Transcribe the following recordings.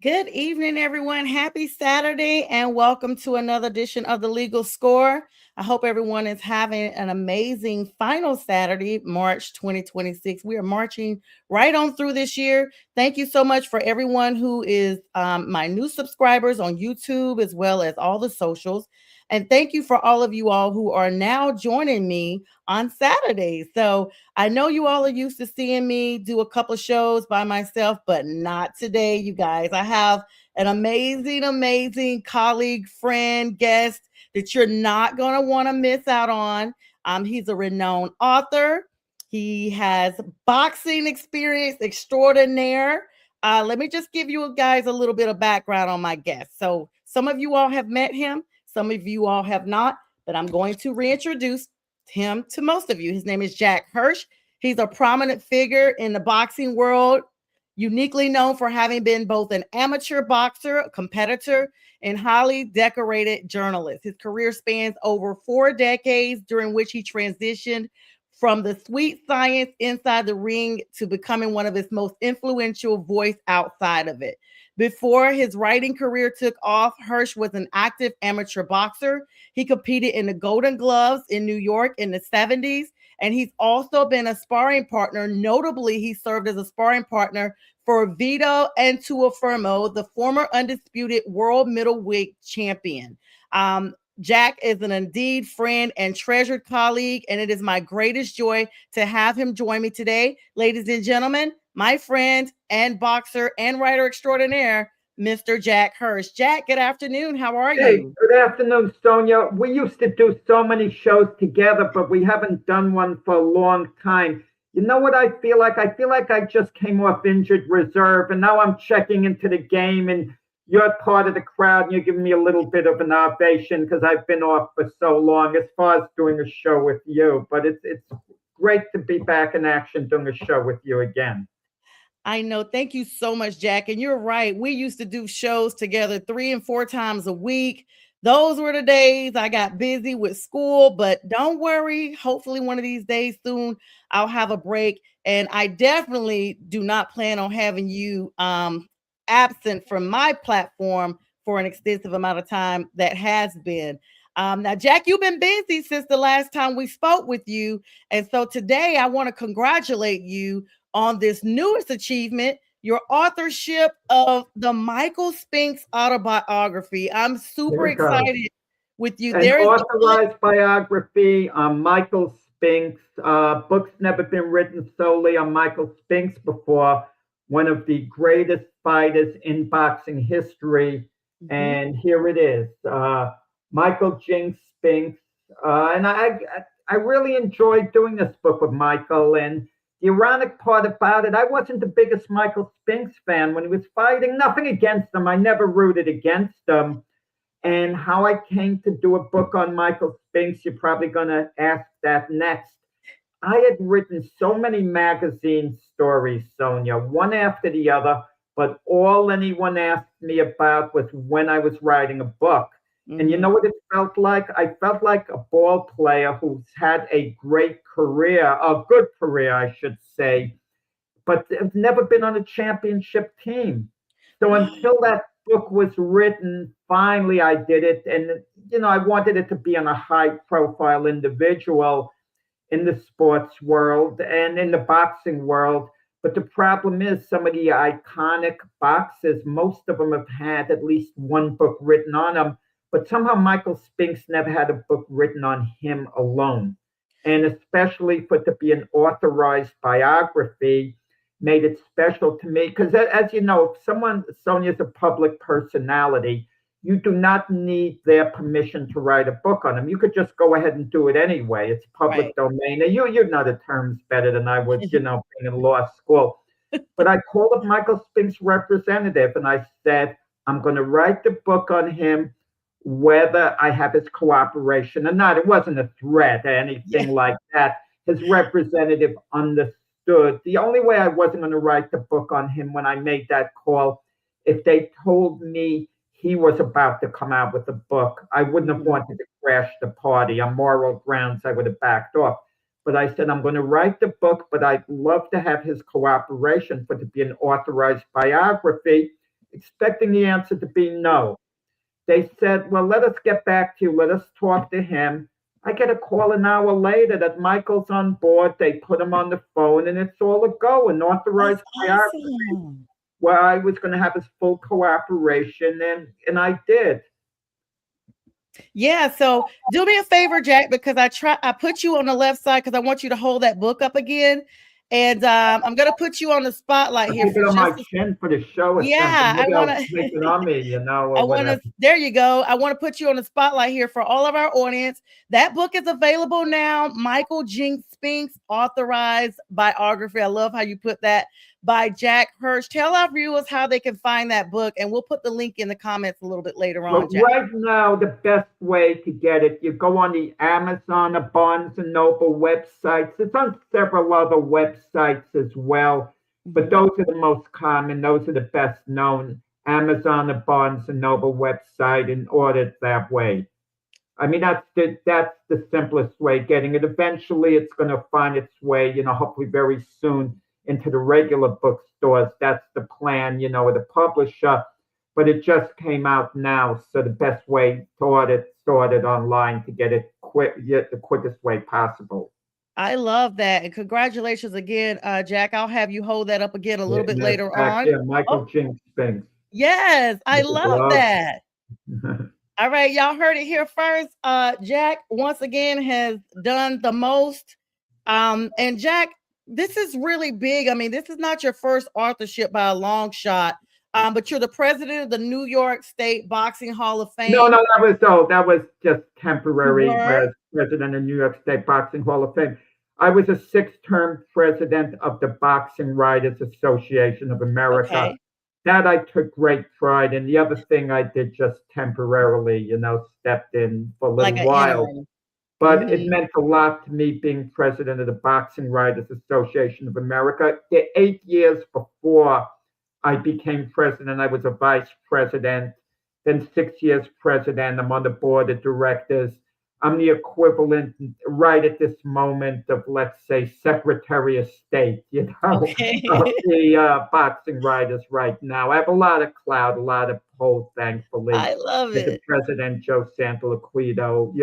Good evening, everyone. Happy Saturday, and welcome to another edition of the Legal Score. I hope everyone is having an amazing final Saturday, March 2026. We are marching right on through this year. Thank you so much for everyone who is my new subscribers on YouTube as well as all the socials. And thank you for all of you all who are now joining me on Saturdays. So, I know you all are used to seeing me do a couple of shows by myself, but not today, you guys. I have an amazing, amazing colleague, friend, guest that you're not going to want to miss out on. He's a renowned author. He has boxing experience extraordinaire. Let me just give you guys a little bit of background on my guest. So, some of you all have met him, some of you all have not, but I'm going to reintroduce him to most of you. His name is Jack Hirsch. He's a prominent figure in the boxing world, uniquely known for having been both an amateur boxer, a competitor, and highly decorated journalist. His career spans over 4 decades, during which he transitioned from the sweet science inside the ring to becoming one of his most influential voice outside of it. Before his writing career took off, Hirsch was an active amateur boxer. He competed in the Golden Gloves in New York in the 70s, and he's also been a sparring partner. Notably, he served as a sparring partner for Vito Antuofermo, the former undisputed world middleweight champion. Jack is an indeed friend and treasured colleague, and it is my greatest joy to have him join me today. Ladies and gentlemen, my friend and boxer and writer extraordinaire, Mr. Jack Hirsch. Jack, good afternoon. How are Hey, you? good afternoon, Sonja. We used to do so many shows together, but we haven't done one for a long time. You know what I feel like? I feel like I just came off injured reserve, and now I'm checking into the game, and you're part of the crowd, and you're giving me a little bit of an ovation because I've been off for so long as far as doing a show with you. But it's great to be back in action doing a show with you again. I know. Thank you so much, Jack. And you're right. We used to do shows together 3 and 4 times a week. Those were the days I got busy with school, but don't worry. Hopefully, one of these days soon, I'll have a break. And I definitely do not plan on having you absent from my platform for an extensive amount of time that has been. Now, Jack, you've been busy since the last time we spoke with you. And so today I want to congratulate you on this newest achievement, your authorship of the Michael Spinks autobiography. I'm There super we go. excited with you. An There is a book. authorized biography on Michael Spinks. Book's never been written solely on Michael Spinks before, one of the greatest fighters in boxing history. Mhm. And here it is, Michael Jinks Spinks. And I really enjoyed doing this book with Michael. And the ironic part about it, I wasn't the biggest Michael Spinks fan when he was fighting. Nothing against him. I never rooted against him, and how I came to do a book on Michael Spinks. You're probably going to ask that next. I had written so many magazine stories, Sonia, one after the other, but all anyone asked me about was when I was writing a book. And you Mhm. know what it felt like? I felt like a ball player who's had a great career, a good career, I should say, but have never been on a championship team. So until that book was written, finally I did it. And, I wanted it to be on a high profile individual in the sports world and in the boxing world. But the problem is, some of the iconic boxers, most of them have had at least one book written on them. But somehow Michael Spinks never had a book written on him alone. And especially for it to be an authorized biography made it special to me. Because as you know, if someone, Sonia's a public personality, you do not need their permission to write a book on them. You could just go ahead and do it anyway. It's public Right. domain. And you know the terms better than I would, being in law school. But I called up Michael Spink's representative and I said, I'm going to write the book on him, whether I have his cooperation or not. It wasn't a threat or anything Yeah. like that. His representative understood. The only way I wasn't going to write the book on him when I made that call, if they told me he was about to come out with a book, I wouldn't have Mhm. wanted to crash the party. On moral grounds, I would have backed off. But I said, I'm going to write the book, but I'd love to have his cooperation for it to be an authorized biography. expecting the answer to be no. They said, well, let us get back to you. Let us talk to him. I get a call an hour later that Michael's on board. They put him on the phone, and it's all a go, an That's authorized biography awesome. where I was going to have his full cooperation, and I did. Yeah, so do me a favor, Jack, because I put you on the left side because I want you to hold that book up again. And I'm gonna put you on the spotlight I here keep for it on my just a chin for the show or something. yeah, I Maybe want I'll to make it on me, I or want to, whatever. there you go. I want to put you on the spotlight here for all of our audience. That book is available now. Michael Jinks Spinks, authorized biography. I love how you put that, by Jack Hirsch. Tell our viewers how they can find that book, and we'll put the link in the comments a little bit later on, Well, Jack. right now, the best way to get it, you go on the Amazon or Barnes and Noble websites. It's on several other websites as well, but Mhm. those are the most common. Those are the best known. Amazon or Barnes and Noble website, and ordered that way. I mean, that's the simplest way of getting it. Eventually, it's going to find its way, hopefully very soon, into the regular bookstores. That's the plan, with the publisher. But it just came out now, so the best way to order it online to get it quick, the quickest way possible. I love that. And congratulations again, Jack. I'll have you hold that up again a Yeah, little bit and that's later back on. there, Michael Oh, Jinks things yes, I with the love glove. that. All right, y'all heard it here first. Jack once again has done the most. And Jack, this is really big. I mean, this is not your first authorship by a long shot. But you're the president of the New York State Boxing Hall of No, Fame. no, that was just You temporary were as president of New York State Boxing Hall of Fame. I was a six-term president of the Boxing Writers Association of America. okay, That I took great pride in. The other thing I did just temporarily, stepped in for a like little an while, interim. but it Hmm. meant a lot to me being president of the Boxing Writers Association of America. The 8 years before I became president, I was a vice president, then 6 years president. I'm on the board of directors. I'm the equivalent right at this moment of, let's say, Secretary of State, of Okay, the boxing writers right now. I have a lot of clout, a lot of pull, thankfully, I love because it. President Joe Santoliquido,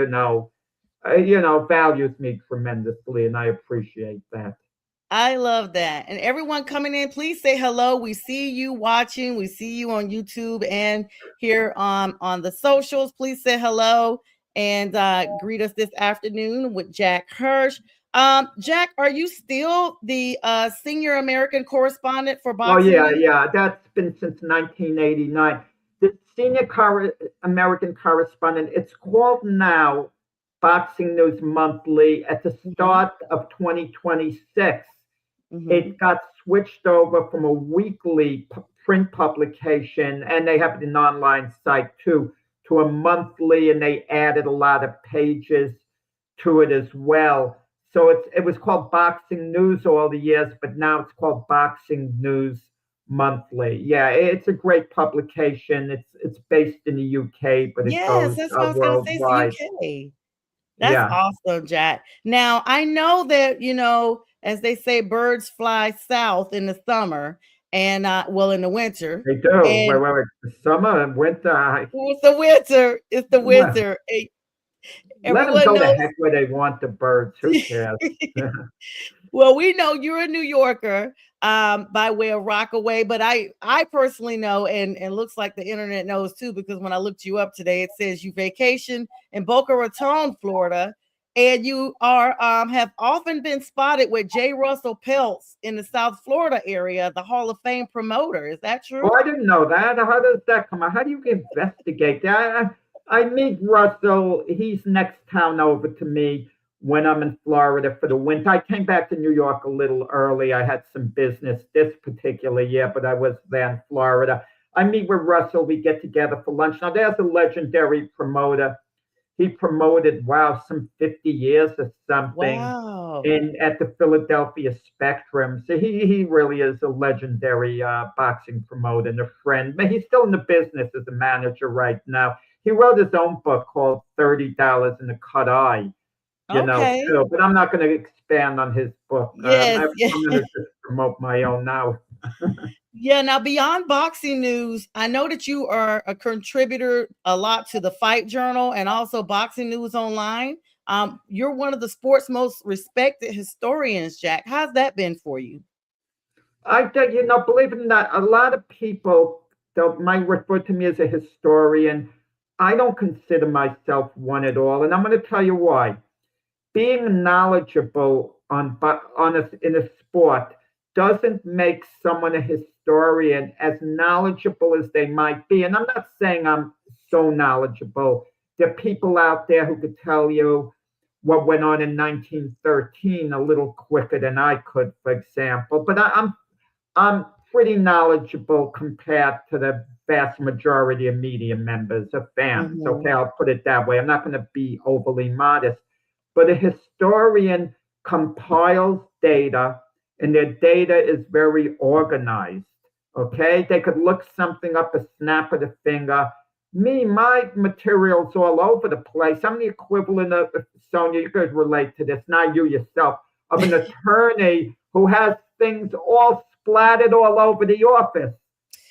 values me tremendously, and I appreciate that. I love that. And everyone coming in, please say hello. We see you watching. We see you on YouTube and here on the socials. Please say hello and greet us this afternoon with Jack Hirsch. Jack, are you still the senior American correspondent for Oh Boxing yeah, News? yeah. That's been since 1989. The senior American correspondent. It's called now Boxing News Monthly. At the Hmm. start of 2026, Hmm. it got switched over from a weekly print publication, and they have an online site too, to a monthly, and they added a lot of pages to it as well. So it was called Boxing News all the years, but now it's called Boxing News Monthly. Yeah, it's a great publication. It's based in the UK, but it Yes, goes that's what I was going to say. It's the worldwide. UK. That's Yeah, awesome, Jack. Now, I know that, as they say, birds fly south in the summer and well, in the winter. they do. And Where it's the summer and winter. it's the winter. It's the winter. Let them Everyone go to knows. heck where they want, the birds. Who cares? Well, we know you're a New Yorker by way of Rockaway, but I personally know, and looks like the internet knows too, because when I looked you up today, it says you vacation in Boca Raton, Florida, and you are have often been spotted with J. Russell Peltz in the South Florida area, the Hall of Fame promoter. Is that Oh, true? I didn't know that. How does that come out? How do you investigate that? I meet Russell. He's next town over to me when I'm in Florida for the winter. I came back to New York a little early. I had some business this particular year, but I was there in Florida. I meet with Russell. We get together for lunch. Now, there's a legendary promoter. He promoted, wow, some 50 years or something Wow. in at the Philadelphia Spectrum. So he really is a legendary boxing promoter and a friend. But he's still in the business as a manager right now. He wrote his own book called $30 in a Cut Eye, Okay. too. But I'm not going to expand on his book. Yes. I'm going to just promote my own now. Yeah, now beyond boxing news, I know that you are a contributor a lot to the Fight Journal and also Boxing News Online. You're one of the sport's most respected historians, Jack. How's that been for you? I think, believe it or not, a lot of people might refer to me as a historian. I don't consider myself one at all, and I'm going to tell you why. Being knowledgeable in a sport doesn't make someone a historian as knowledgeable as they might be. And I'm not saying I'm so knowledgeable. There are people out there who could tell you what went on in 1913 a little quicker than I could, for example. But I'm pretty knowledgeable compared to the vast majority of media members of fans. Okay, Mhm. I'll put it that way. I'm not going to be overly modest, but a historian compiles data, and their data is very organized. Okay, they could look something up a snap of the finger. My material's all over the place. I'm the equivalent of, Sonia, you could relate to this, not you yourself, of an attorney who has things all splattered all over the office,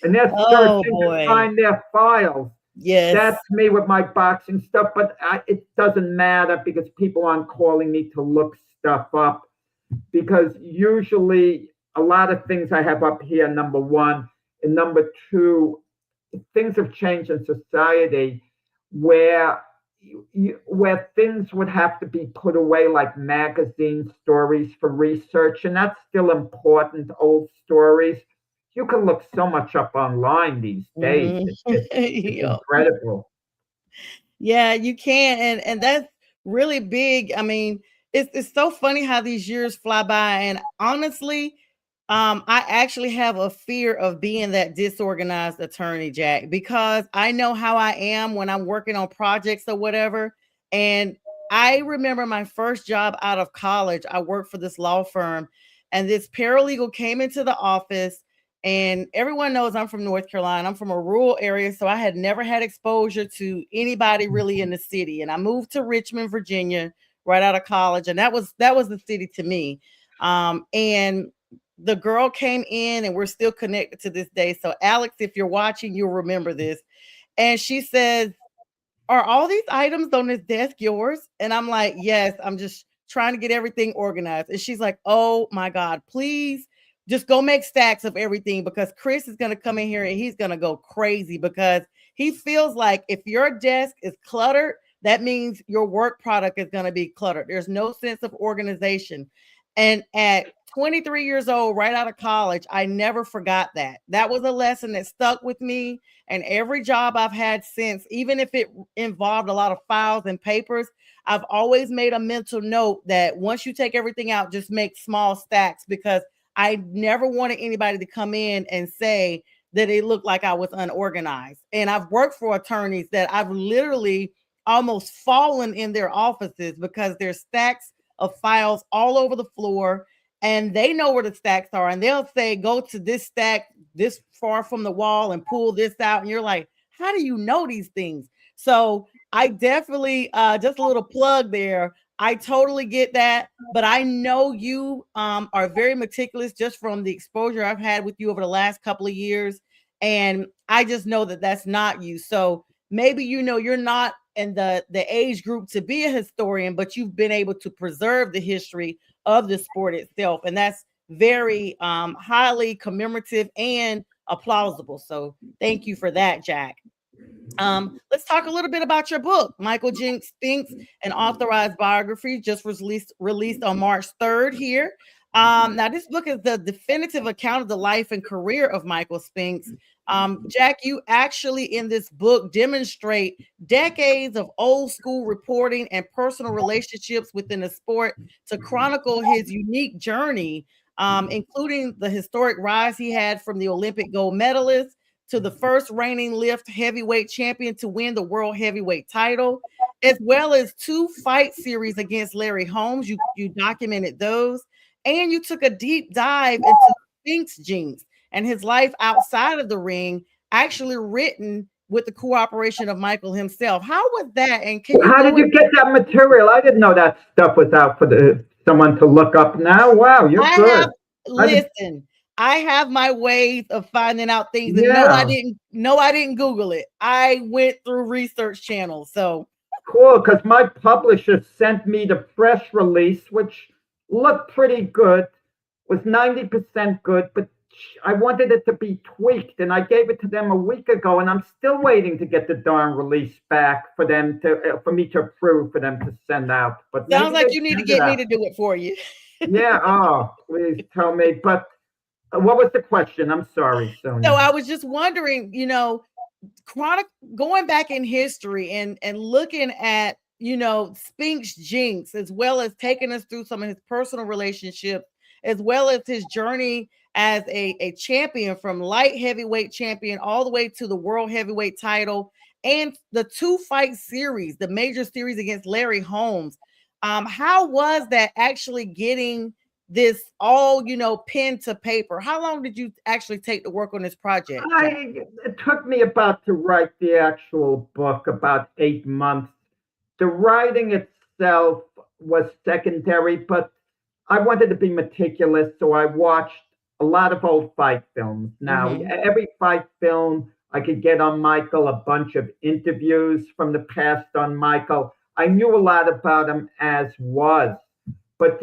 and they're Oh searching to boy. find their files. That's Yes. me with my boxing stuff, but it doesn't matter because people aren't calling me to look stuff up. Because usually a lot of things I have up here, number one, and number two, things have changed in society where where things would have to be put away like magazine stories for research, and that's still important. Old stories, you can look so much up online these days. Mhm. It's Yeah. incredible. Yeah, you can, and that's really big. I mean, it's so funny how these years fly by, and honestly, I actually have a fear of being that disorganized attorney, Jack, because I know how I am when I'm working on projects or whatever. And I remember my first job out of college. I worked for this law firm, and this paralegal came into the office. And everyone knows I'm from North Carolina. I'm from a rural area, so I had never had exposure to anybody really in the city. And I moved to Richmond, Virginia, right out of college, and that was the city to me. And the girl came in, and we're still connected to this day. So, Alex, if you're watching, you'll remember this. And she says, "Are all these items on this desk yours?" And I'm like, "Yes, I'm just trying to get everything organized." And she's like, "Oh my God, please just go make stacks of everything because Chris is going to come in here and he's going to go crazy because he feels like if your desk is cluttered, that means your work product is going to be cluttered. There's no sense of organization." And at 23 years old, right out of college, I never forgot that. That was a lesson that stuck with me. And every job I've had since, even if it involved a lot of files and papers, I've always made a mental note that once you take everything out, just make small stacks because I never wanted anybody to come in and say that it looked like I was unorganized. And I've worked for attorneys that I've literally almost fallen in their offices because there's stacks of files all over the floor, and they know where the stacks are, and they'll say, "Go to this stack this far from the wall and pull this out." And you're like, "How do you know these things?" So I definitely, just a little plug there. I totally get that, but I know you are very meticulous just from the exposure I've had with you over the last couple of years, and I just know that that's not you. So maybe you're not in the age group to be a historian, but you've been able to preserve the history of the sport itself, and that's very highly commemorative and plausible. So thank you for that, Jack. Let's talk a little bit about your book, Michael Jinks Spinks, an authorized biography, just released on March 3rd here. Now, this book is the definitive account of the life and career of Michael Spinks. Jack, you actually in this book demonstrate decades of old school reporting and personal relationships within the sport to chronicle his unique journey, including the historic rise he had from the Olympic gold medalist to the first reigning lift heavyweight champion to win the world heavyweight title, as well as two fight series against Larry Holmes. You documented those, and you took a deep dive into Spinks Jinx and his life outside of the ring, actually written with the cooperation of Michael himself. How was that? And can you How did go you get that material? I didn't know that stuff was out for someone to look up now. Wow, you're I good. have I did, listen. I have my ways of finding out things, and no, I Yeah, didn't. No, I didn't Google it. I went through research channels. So cool. Because my publisher sent me the press release, which looked pretty good, was 90% good, but I wanted it to be tweaked, and I gave it to them a week ago, and I'm still waiting to get the darn release back for them to for me to approve for them to send out. But sounds maybe like they you need to send it get me out. to do it for you. Yeah. Oh, please tell me. But what was the question? I'm sorry, So Sonia. I was just wondering, chronic going back in history and looking at Spink's jinx, as well as taking us through some of his personal relationships, as well as his journey as a champion, from light heavyweight champion all the way to the world heavyweight title, and the two fight series, the major series against Larry Holmes. How was that, actually getting this all pen to paper? How long did you actually take to work on this project, Jack? It took me about to write the actual book about 8 months. The writing itself was secondary, but I wanted to be meticulous, so I watched a lot of old fight films. Now, Mm-hmm. every fight film I could get on Michael, a bunch of interviews from the past on Michael. I knew a lot about him as was, but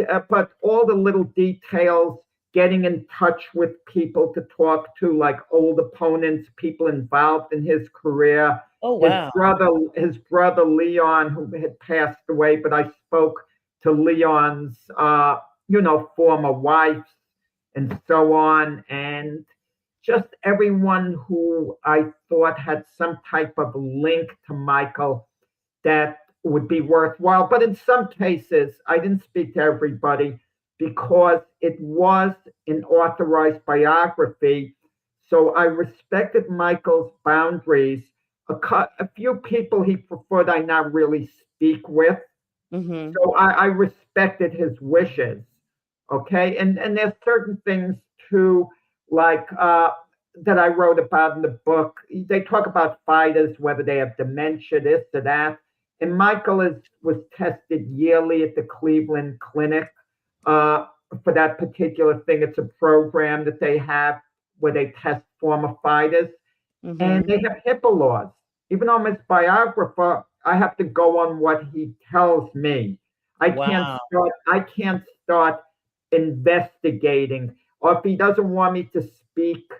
all the little details, getting in touch with people to talk to, like old opponents, people involved in his career. Oh His wow. brother, his brother Leon, who had passed away, but I spoke to Leon's, former wife and so on, and just everyone who I thought had some type of link to Michael that would be worthwhile. But in some cases, I didn't speak to everybody because it was an authorized biography. So I respected Michael's boundaries. A few people he preferred I not really speak with. Mm-hmm. So I respected his wishes. Okay. And there's certain things too, like that I wrote about in the book. They talk about fighters, whether they have dementia, this or that. And Michael was tested yearly at the Cleveland Clinic uh, for that particular thing. It's a program that they have where they test former fighters, and Mm-hmm. they have HIPAA laws. Even though I'm his biographer, I have to go on what he tells me. Wow. I can't start investigating. Or if he doesn't want me to speak,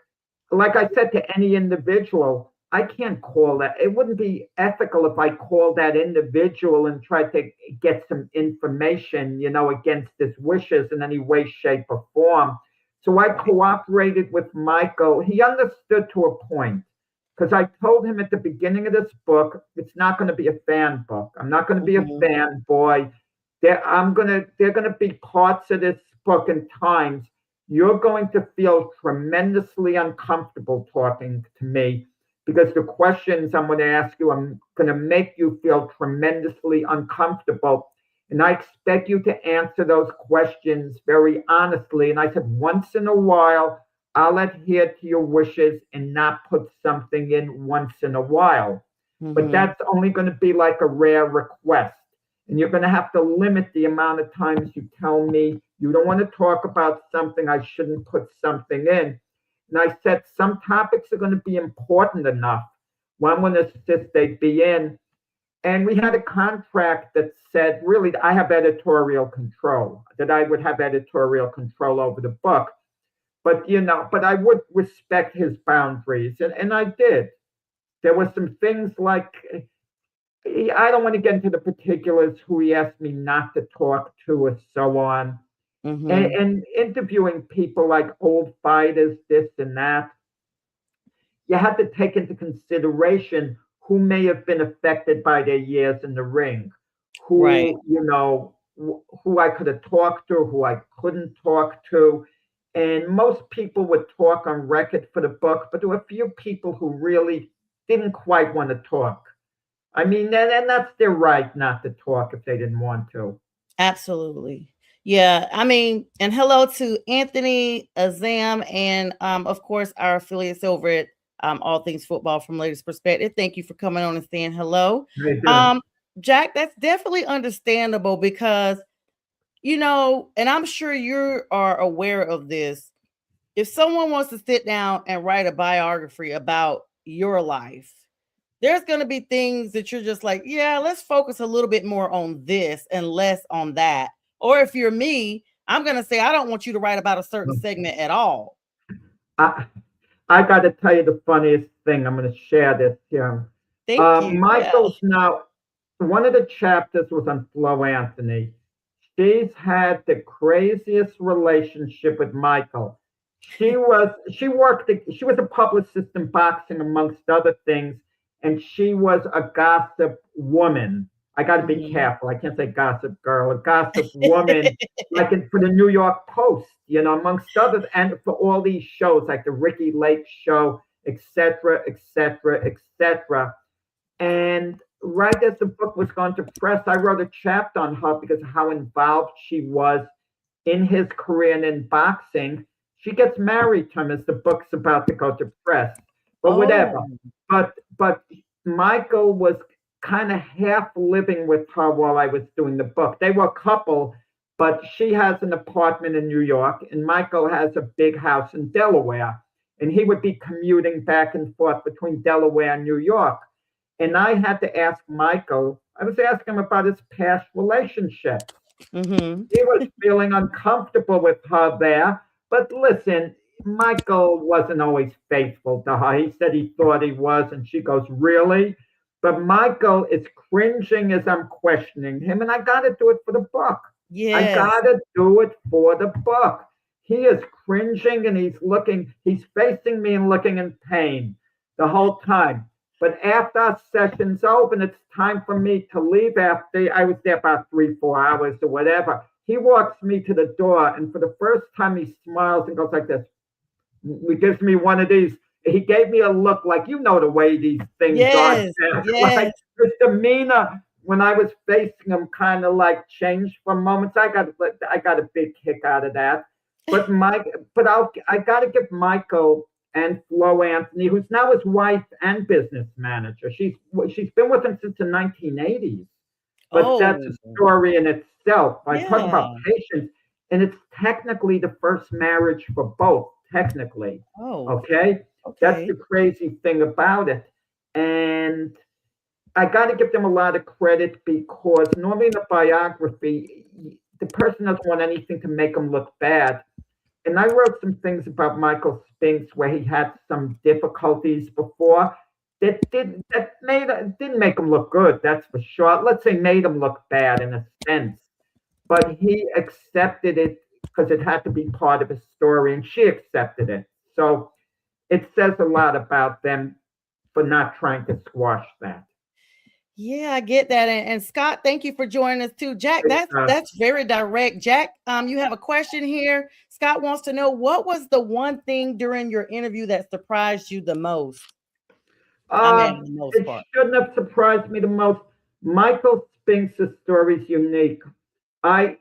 like I said to any individual, I can't call that. It wouldn't be ethical if I called that individual and tried to get some information, against his wishes in any way, shape, or form. So I Right. cooperated with Michael. He understood to a point because I told him at the beginning of this book, it's not going to be a fan book. I'm not going to be a Mm-hmm. fanboy. There are going to be parts of this book and times you're going to feel tremendously uncomfortable talking to me because the questions I'm going to ask you, I'm going to make you feel tremendously uncomfortable. And I expect you to answer those questions very honestly. And I said, once in a while, I'll adhere to your wishes and not put something in once in a while. But Mm-hmm. that's only going to be like a rare request. And you're going to have to limit the amount of times you tell me you don't want to talk about something, I shouldn't put something in. And I said, some topics are going to be important enough. One I'm going to insist they be in. And we had a contract that said, really, I have editorial control, that I would have editorial control over the book. But I would respect his boundaries. And I did. There were some things like, I don't want to get into the particulars who he asked me not to talk to or so on. Mm-hmm. And interviewing people like old fighters, this and that, you had to take into consideration who may have been affected by their years in the ring, Right. who I could have talked to, who I couldn't talk to. And most people would talk on record for the book, but there were a few people who really didn't quite want to talk. I mean, and that's their right not to talk if they didn't want to. Absolutely. Yeah. I mean, and hello to Anthony, Azam, and of course our affiliates over at All Things Football from Ladies Perspective. Thank you for coming on and saying hello. They do. Um, Jack, that's definitely understandable because and I'm sure you are aware of this. if someone wants to sit down and write a biography about your life, there's going to be things that you're just like, yeah, let's focus a little bit more on this and less on that. Or if you're me, I'm going to say, I don't want you to write about a certain segment at all. I, I got to tell you the funniest thing. I'm going to share this here. Thank you. Yeah. Michael's now, one of the chapters was on Flo Anthony. She's had the craziest relationship with Michael. She was a publicist in boxing amongst other things, and she was a gossip woman. I got to be Mhm. careful. I can't say gossip girl, a gossip woman, like for the New York Post, amongst others, and for all these shows like the Ricky Lake Show, etc., etc., etc. And right as the book was going to press, I wrote a chapter on her because of how involved she was in his career and in boxing. She gets married to him as the book's about to go to press, but whatever. Oh, But Michael was kind of half living with her while I was doing the book. They were a couple, but she has an apartment in New York, and Michael has a big house in Delaware. And he would be commuting back and forth between Delaware and New York. And I had to ask Michael, I was asking him about his past relationships. mm-hmm. He was feeling uncomfortable with her there. But listen, Michael wasn't always faithful to her. He said he thought he was, and she goes, really? But Michael is cringing as I'm questioning him, and I got to do it for the book. I Yes. got to do it for the book. He is cringing and he's facing me and looking in pain the whole time. But after our session's over and it's time for me to leave after I was there about 3, 4 hours or whatever, he walks me to the door and for the first time he smiles and goes like this. He gives me one of these. He gave me a look like you know the way these things are. Yes. Like Yes. his demeanor when I was facing him kind of like changed for moments. I got a big kick out of that. But I got to give Michael and Flo Anthony, who's now his wife and business manager. She's been with him since the 1980s. But that's a Oh, story in itself. I talk about yeah. patience, and it's technically the first marriage for both. Technically, Oh, okay. That's okay. the crazy thing about it, and I got to give them a lot of credit because normally in a biography, the person doesn't want anything to make them look bad. And I wrote some things about Michael Spinks where he had some difficulties before that didn't make him look good. That's for sure. Let's say made him look bad in a sense, but he accepted it because it had to be part of his story, and she accepted it. So it says a lot about them for not trying to squash that. Yeah, I get that. And Scott, thank you for joining us too. Jack, It, that's very direct. Jack, you have a question here. Scott wants to know what was the one thing during your interview that surprised you the most? I mean, uh, the most it part. shouldn't have surprised me the most. Michael Spinks' story is unique. I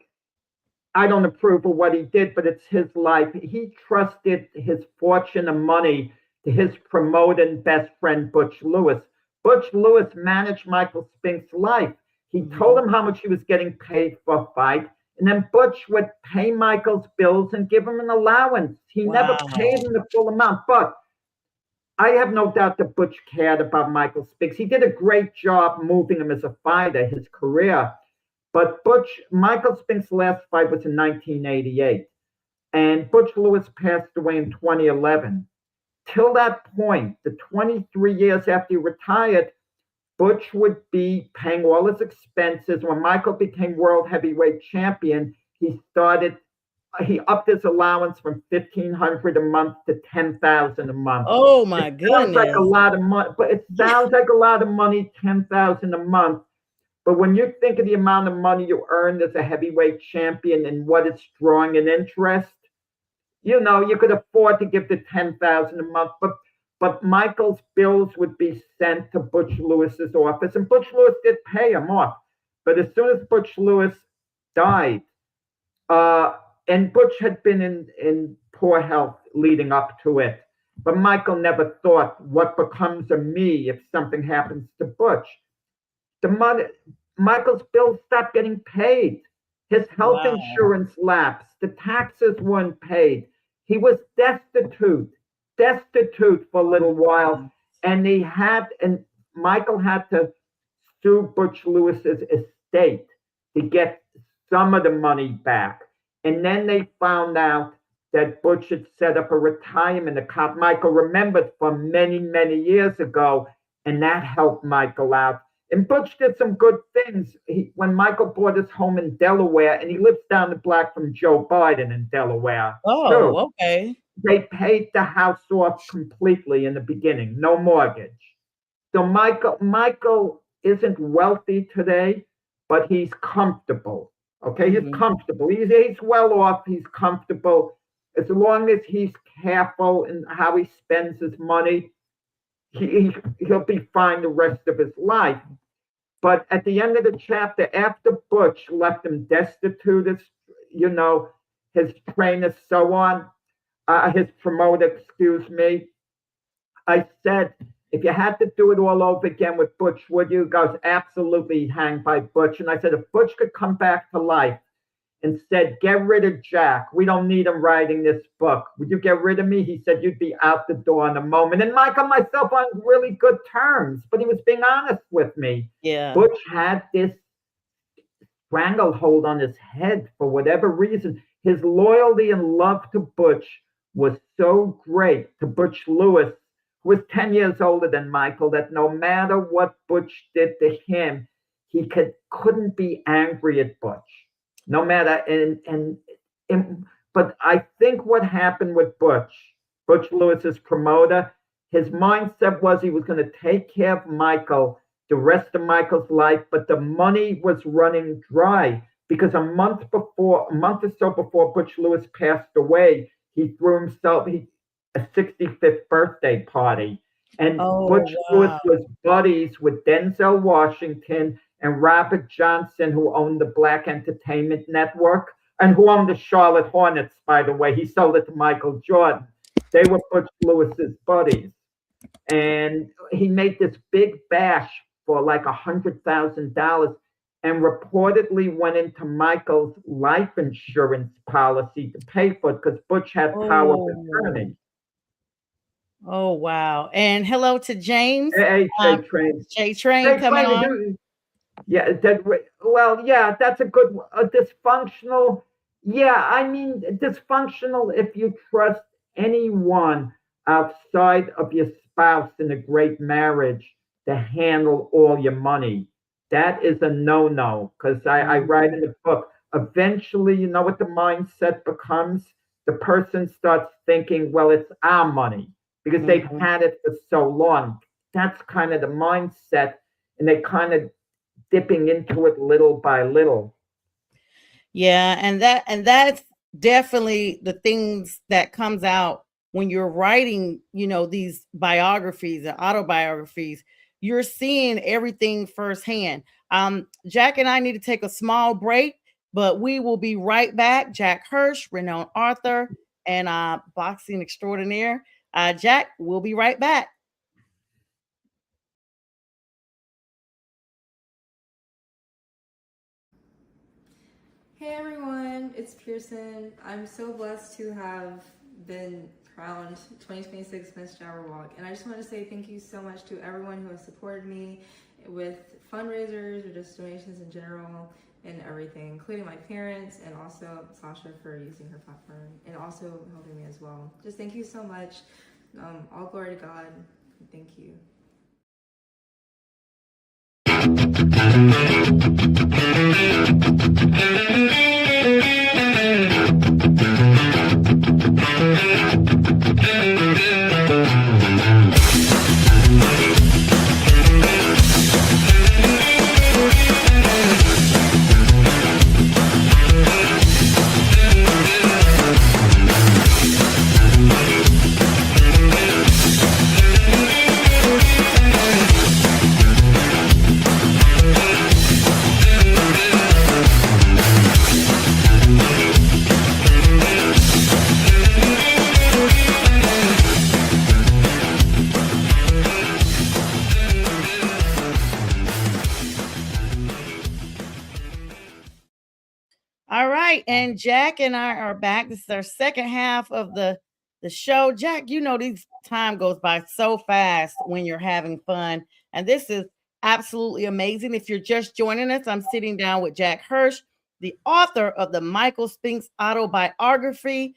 I don't approve of what he did, but it's his life. He trusted his fortune and money to his promoter and best friend, Butch Lewis. Butch Lewis managed Michael Spink's life. He told Mhm. him how much he was getting paid for a fight, and then Butch would pay Michael's bills and give him an allowance. He never paid Wow. him the full amount, but I have no doubt that Butch cared about Michael Spinks. He did a great job moving him as a fighter, his career. But Michael Spink's last fight was in 1988, and Butch Lewis passed away in 2011. Till that point, the 23 years after he retired, Butch would be paying all his expenses. When Michael became world heavyweight champion, he upped his allowance from 1,500 a month to 10,000 a month. Oh It my sounds like a goodness. lot of money, but it sounds like a lot of money, 10,000 a month. But when you think of the amount of money you earned as a heavyweight champion and what it's drawing in interest, you could afford to give the 10,000 a month. But Michael's bills would be sent to Butch Lewis's office, and Butch Lewis did pay him off. But as soon as Butch Lewis died, uh, and Butch had been in poor health leading up to it, but Michael never thought what becomes of me if something happens to Butch. The money, Michael's bills stopped getting paid. His health Wow. insurance lapsed. The taxes weren't paid. He was destitute for a little while, and Michael had to sue Butch Lewis's estate to get some of the money back. And then they found out that Butch had set up a retirement account. Michael remembered from many, many years ago, and that helped Michael out. And Butch did some good things. When Michael bought his home in Delaware, and he lives down the block from Joe Biden in Delaware. Oh, okay. They paid the house off completely in the beginning, no mortgage. So Michael isn't wealthy today, but he's comfortable. Okay, he's comfortable. He's well off. He's comfortable. As long as he's careful in how he spends his money, he'll be fine the rest of his life. But at the end of the chapter, after Butch left him destitute, his trainer, so on, his promoter, excuse me, I said, if you had to do it all over again with Butch, would you? He goes, absolutely, hang by Butch. And I said, if Butch could come back to life and said, get rid of Jack, we don't need him writing this book, would you get rid of me? He said, you'd be out the door in a moment. And Michael and myself on really good terms, but he was being honest with me. Yeah. Butch had this stranglehold on his head for whatever reason. His loyalty and love to Butch was so great, to Butch Lewis, who was 10 years older than Michael, that no matter what Butch did to him, he couldn't be angry at Butch. No matter, but I think what happened with Butch Lewis's promoter, his mindset was he was going to take care of Michael the rest of Michael's life, but the money was running dry because a month or so before Butch Lewis passed away, he threw himself a 65th birthday party. And Butch Lewis was buddies with Denzel Washington and Robert Johnson, who owned the Black Entertainment Network and who owned the Charlotte Hornets, by the way. He sold it to Michael Jordan. They were Butch Lewis's buddies. And he made this big bash for like $100,000 and reportedly went into Michael's life insurance policy to pay for it because Butch had power of attorney. Oh, wow. And hello to James. Hey, J-Train. J-Train coming on. Yeah, that's a good one. Dysfunctional. Yeah, I mean, dysfunctional if you trust anyone outside of your spouse in a great marriage to handle all your money. That is a no-no, because I write in the book, eventually, you know what the mindset becomes? The person starts thinking, well, it's our money, because they've had it for so long. That's kind of the mindset, and they kind of dipping into it little by little. Yeah, and that's definitely the things that comes out when you're writing, these biographies and autobiographies. You're seeing everything firsthand. Jack and I need to take a small break, but we will be right back. Jack Hirsch, renowned author and boxing extraordinaire. Jack, we'll be right back. Hey everyone, it's Pearson. I'm so blessed to have been crowned 2026 Miss Jabberwock, and I just want to say thank you so much to everyone who has supported me with fundraisers or just donations in general and everything, including my parents and also Sasha for using her platform and also helping me as well. Just thank you so much. All glory to God. Thank you. right, and Jack and I are back. This is our second half of the show. Jack, you know these time goes by so fast when you're having fun, and this is absolutely amazing. If you're just joining us, I'm sitting down with Jack Hirsch, the author of the Michael Spinks autobiography.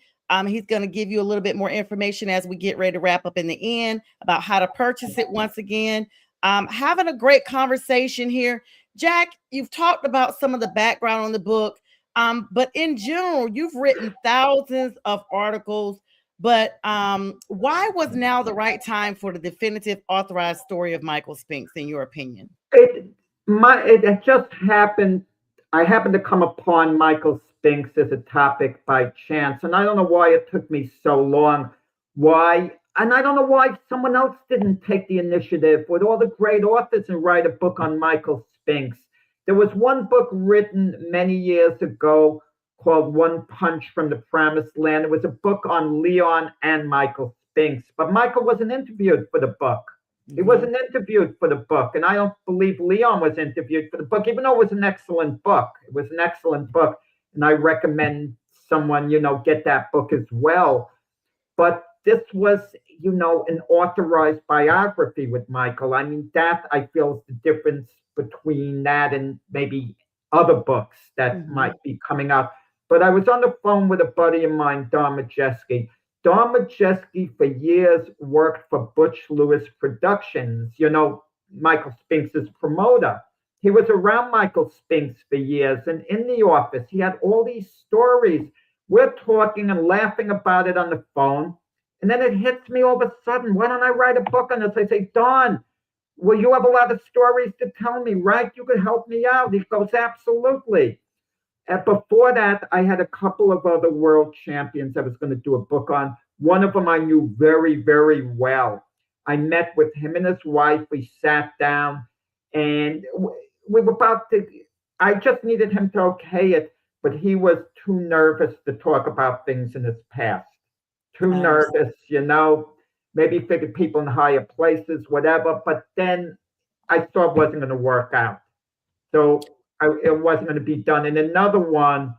He's going to give you a little bit more information as we get ready to wrap up in the end about how to purchase it once again. Having a great conversation here. Jack, you've talked about some of the background on the book, but in general, you've written thousands of articles. But why was now the right time for the definitive authorized story of Michael Spinks, in your opinion? It it just happened. I happened to come upon Michael Spinks as a topic by chance, and I don't know why it took me so long. Why, and I don't know why someone else didn't take the initiative with all the great authors and write a book on Michael Spinks. There was one book written many years ago called One Punch from the Promised Land. It was a book on Leon and Michael Spinks, but Michael wasn't interviewed for the book. He wasn't interviewed for the book, and I don't believe Leon was interviewed for the book, even though it was an excellent book. It was an excellent book, and I recommend someone, get that book as well. But this was, an authorized biography with Michael. I mean, that I feel is the difference between that and maybe other books that might be coming out. But I was on the phone with a buddy of mine, Don Majeski. Don Majeski, for years, worked for Butch Lewis Productions, Michael Spinks' promoter. He was around Michael Spinks for years, and in the office, he had all these stories. We're talking and laughing about it on the phone, and then it hits me all of a sudden. Why don't I write a book on this? I say, Don, well, you have a lot of stories to tell me, right? You could help me out. He goes, absolutely. And before that, I had a couple of other world champions I was going to do a book on. One of them I knew very, very well. I met with him and his wife. We sat down and we were about to, I just needed him to okay it, but he was too nervous to talk about things in his past. Too nervous, maybe figured people in higher places, whatever. But then I saw it wasn't going to work out. So it wasn't going to be done. And another one,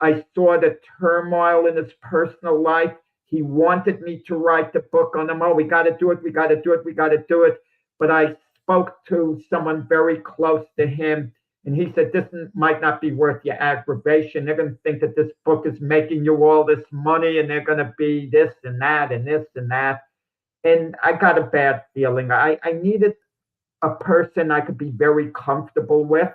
I saw the turmoil in his personal life. He wanted me to write the book on him. Oh, we got to do it. We got to do it. We got to do it. But I spoke to someone very close to him, and he said, this might not be worth your aggravation. They're going to think that this book is making you all this money, and they're going to be this and that and this and that. And I got a bad feeling. I needed a person I could be very comfortable with,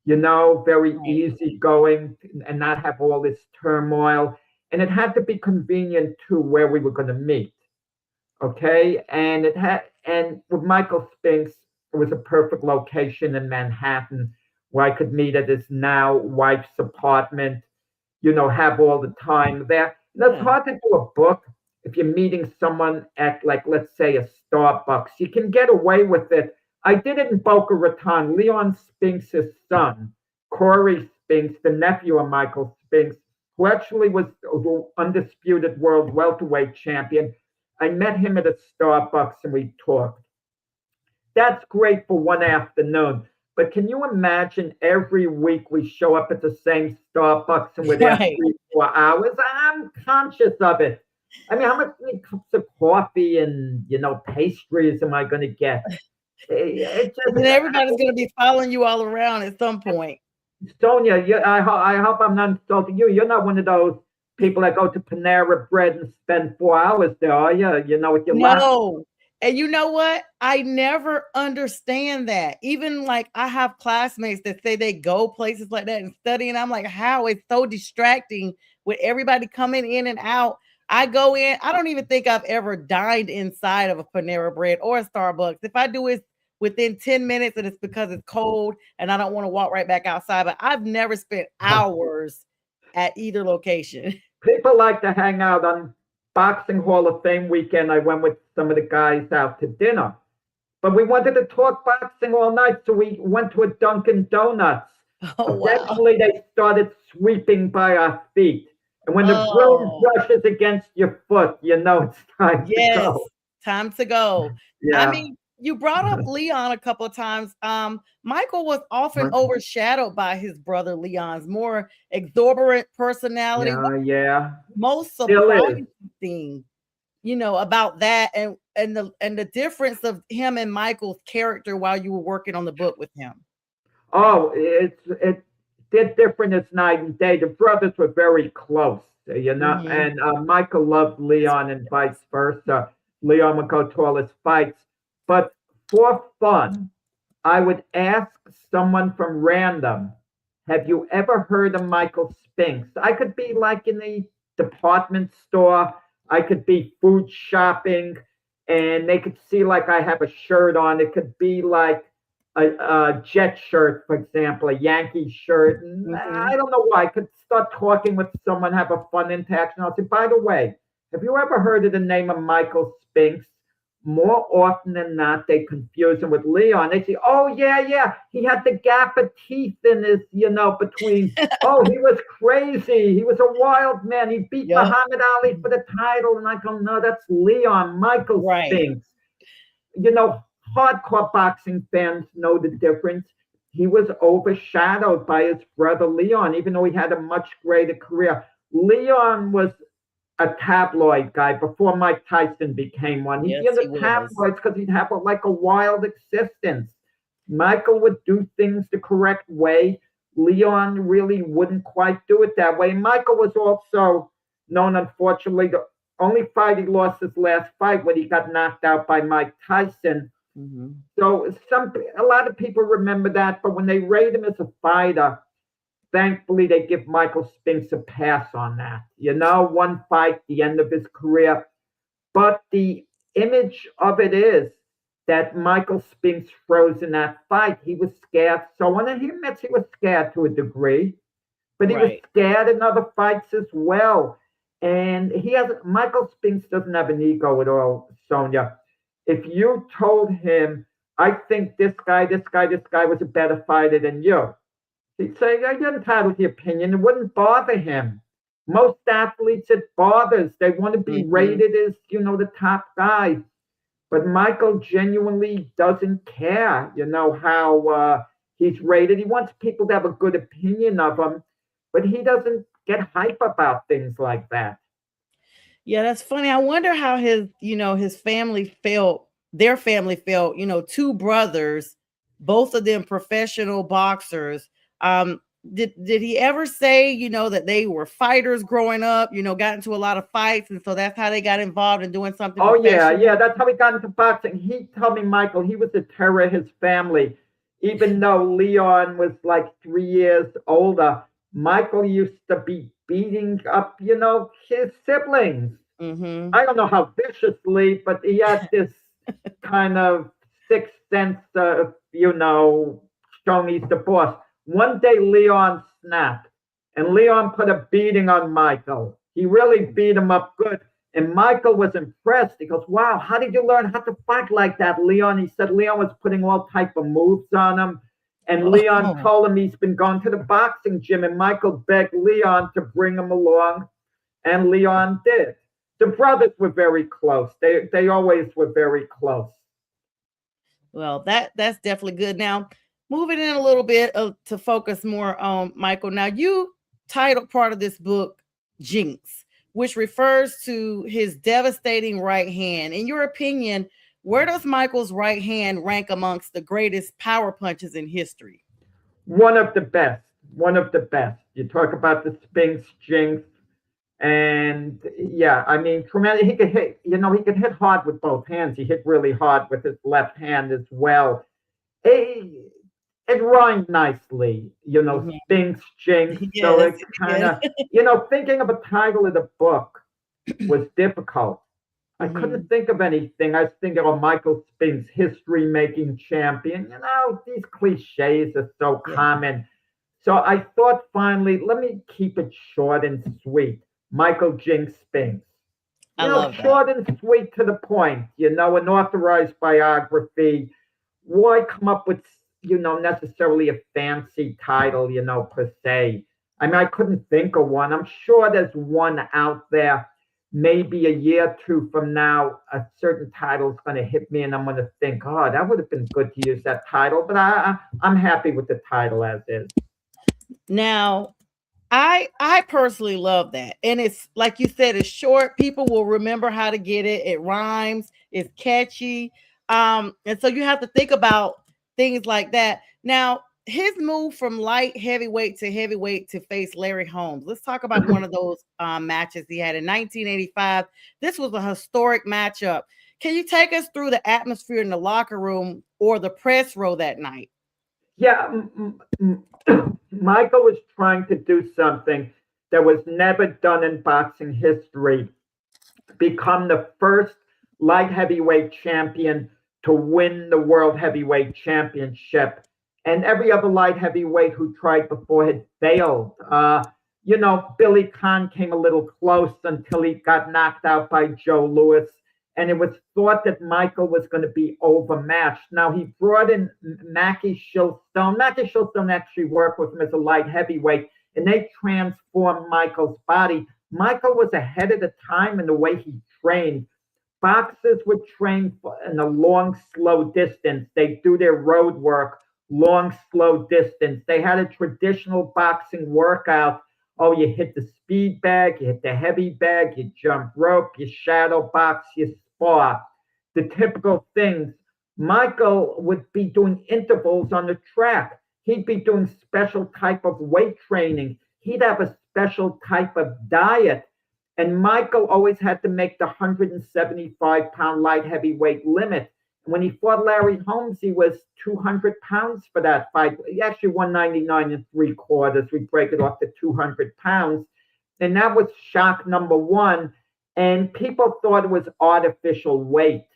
very easygoing and not have all this turmoil. And it had to be convenient to where we were going to meet. Okay. And with Michael Spinks, it was a perfect location in Manhattan where I could meet at his now wife's apartment, have all the time there. And it's hard to do a book if you're meeting someone at, like, let's say a Starbucks. You can get away with it. I did it in Boca Raton. Leon Spinks' son, Corey Spinks, the nephew of Michael Spinks, who actually was the undisputed world welterweight champion. I met him at a Starbucks and we talked. That's great for one afternoon. But can you imagine every week we show up at the same Starbucks and we're there 3-4 hours? I'm conscious of it. I mean, how many cups of coffee and, pastries am I going to get? And everybody's going to be following you all around at some point. Sonja, I hope I'm not insulting you. You're not one of those people that go to Panera Bread and spend 4 hours there, are you? With your No. And you know what? I never understand that. Even like I have classmates that say they go places like that and study, and I'm like, how? It's so distracting with everybody coming in and out. I go in. I don't even think I've ever dined inside of a Panera Bread or a Starbucks. If I do, it's within 10 minutes, and it's because it's cold and I don't want to walk right back outside. But I've never spent hours at either location. People like to hang out on Boxing Hall of Fame weekend. I went with some of the guys out to dinner. But we wanted to talk boxing all night, so we went to a Dunkin' Donuts. Eventually, they started sweeping by our feet. And when the broom brushes against your foot, it's time to go. Time to go. Yeah. I mean, you brought up Leon a couple of times. Michael was often Right. overshadowed by his brother Leon's more exuberant personality. What Yeah, yeah. most Still is. surprising thing, about that and the difference of him and Michael's character while you were working on the book with him? Oh, they're different as night and day. The brothers were very close, Hmm. and Michael loved Leon and vice versa. Leon would go to all his fights, but for fun, I would ask someone from random, have you ever heard of Michael Spinks? I could be like in the department store, I could be food shopping, and they could see like I have a shirt on. It could be like a Jet shirt, for example, a Yankee shirt. And I Hmm. don't know why. I could start talking with someone, have a fun interaction. I'll say, by the way, have you ever heard of the name of Michael Spinks? More often than not, they confuse him with Leon. They say, "Oh yeah, yeah, he had the gap of teeth in his, between." Oh, he was crazy. He was a wild man. He beat Yep. Muhammad Ali for the title, and I go, "No, that's Leon. Michael Right. Spinks." You know, Hardcore boxing fans know the difference. He was overshadowed by his brother Leon, even though he had a much greater career. Leon was a tabloid guy before Mike Tyson became one. He'd be in Yes, he the was. tabloids because he'd have like a wild existence. Michael would do things the correct way. Leon really wouldn't quite do it that way. Michael was also known, unfortunately, the only fight he lost his last fight when he got knocked out by Mike Tyson. Hmm. So a lot of people remember that, but when they rate him as a fighter, thankfully they give Michael Spinks a pass on that. One fight, the end of his career. But the image of it is that Michael Spinks froze in that fight. He was scared. So when he admits he was scared to a degree, but he was Right. scared in other fights as well. And Michael Spinks doesn't have an ego at all, Sonja. If you told him, I think this guy was a better fighter than you, he'd say, you're entitled to your opinion. It wouldn't bother him. Most athletes, it bothers. They want to be Hmm. rated as, the top guy. But Michael genuinely doesn't care, how he's rated. He wants people to have a good opinion of him, but he doesn't get hype about things like that. Yeah, that's funny. I wonder how his family felt, their family felt, two brothers, both of them professional boxers. Did he ever say, that they were fighters growing up, got into a lot of fights, and so that's how they got involved in doing something Oh yeah, professional? yeah. That's how he got into boxing. He told me, Michael, he was the terror of his family. Even though Leon was like 3 years older, Michael used to be beating up, his siblings. Mm-hmm. I don't know how viciously, but he had this kind of sixth sense of, showing he's the boss. One day Leon snapped, and Leon put a beating on Michael. He really beat him up good. And Michael was impressed. He goes, "Wow, how did you learn how to fight like that, Leon?" He said Leon was putting all type of moves on him. And Leon Oh, told him he's been going to the boxing gym, and Michael begged Leon to bring him along, and Leon did. The brothers were very close. They always were very close. well, that's definitely good. Now, moving in a little bit to focus more on Michael. Now, you titled part of this book Jinx, which refers to his devastating right hand. In your opinion, where does Michael's right hand rank amongst the greatest power punches in history? One of the best. One of the best. You talk about the Sphinx Jinx, and yeah, I mean, tremendous. He could hit. He could hit hard with both hands. He hit really hard with his left hand as well. It, it rhymed nicely. Mhm. Sphinx Jinx. So Yes, it kind yes. of, thinking of a title of the book was difficult. I couldn't Hmm. think of anything. I was thinking of Michael Spinks, history making champion. These cliches are so Yeah, common. So I thought finally, let me keep it short and sweet. Michael Jinx Spinks. I love that. Short and sweet to the point, an authorized biography. Why come up with, necessarily a fancy title, per se? I mean, I couldn't think of one. I'm sure there's one out there. maybe a year or two from now, a certain title is going to hit me, and I'm going to think, oh, that would have been good to use that title. But I'm happy with the title as is. Now, I personally love that. And it's like you said, it's short. People will remember how to get it. It rhymes, it's catchy. And so you have to think about things like that. Now, his move from light heavyweight to heavyweight to face Larry Holmes. Let's talk about one of those matches he had in 1985. This was a historic matchup. Can you take us through the atmosphere in the locker room or the press row that night? Yeah, Michael was trying to do something that was never done in boxing history, become the first light heavyweight champion to win the world heavyweight championship. And every other light heavyweight who tried before had failed. Billy Conn came a little close until he got knocked out by Joe Louis. And it was thought that Michael was going to be overmatched. Now, he brought in Mackie Shilstone. Mackie Shilstone actually worked with him as a light heavyweight, and they transformed Michael's body. Michael was ahead of the time in the way he trained. Boxers would train in a long, slow distance. They do their road work, long, slow distance. They had a traditional boxing workout. Oh, you hit the speed bag, you hit the heavy bag, you jump rope, you shadow box, you spar. The typical things. Michael would be doing intervals on the track. He'd be doing special type of weight training. He'd have a special type of diet. And Michael always had to make the 175-pound light heavyweight limit. When he fought Larry Holmes, he was 200 pounds for that fight. He actually won 99 and 3/4. We break it off to 200 pounds. And that was shock number one. And people thought it was artificial weight.